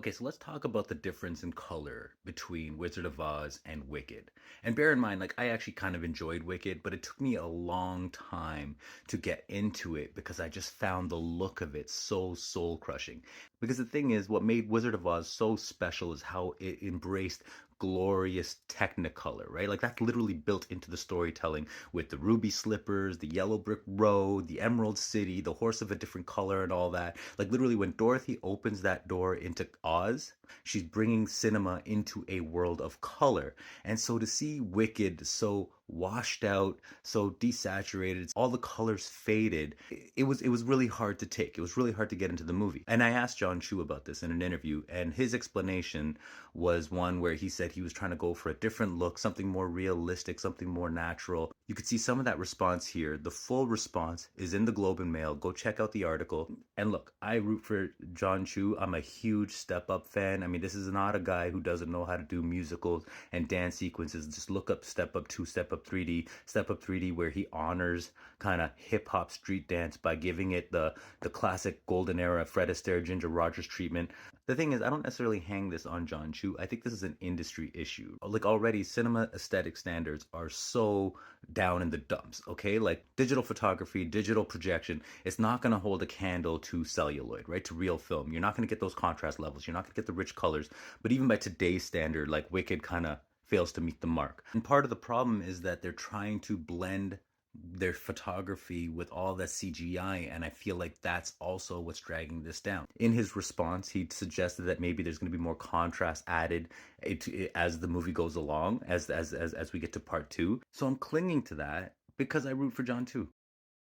Okay, so let's talk about the difference in color between Wizard of Oz and Wicked. And bear in mind, like, I actually kind of enjoyed Wicked, but it took me a long time to get into it because I just found the look of it so soul crushing. Because the thing is, what made Wizard of Oz so special is how it embraced glorious technicolor, right? Like, that's literally built into the storytelling with the ruby slippers, the yellow brick road, the emerald city, the horse of a different color, and all that. Like, literally, when Dorothy opens that door into Oz, she's bringing cinema into a world of color. And so to see Wicked so washed out, so desaturated, all the colors faded, it was really hard to take. It was really hard to get into the movie. And I asked John Chu about this in an interview, and his explanation was one where he said he was trying to go for a different look, something more realistic, something more natural. You could see some of that response here. The full response is in the Globe and Mail. Go check out the article. And look, I root for John Chu. I'm a huge Step Up fan. I mean, this is not a guy who doesn't know how to do musicals and dance sequences. Just look up Step Up 2, Step Up 3D, Step Up 3D, where he honors kind of hip hop street dance by giving it the classic golden era Fred Astaire, Ginger Rogers treatment. The thing is, I don't necessarily hang this on John Chu. I think this is an industry issue. Like, already, cinema aesthetic standards are so down in the dumps, okay? Like, digital photography, digital projection, it's not going to hold a candle to celluloid, right? To real film. You're not going to get those contrast levels. You're not going to get the rich colors. But even by today's standard, like, Wicked kind of fails to meet the mark. And part of the problem is that they're trying to blend their photography with all that CGI, and I feel like that's also what's dragging this down. In his response, he suggested that maybe there's going to be more contrast added as the movie goes along, as we get to part two. So I'm clinging to that because I root for John too.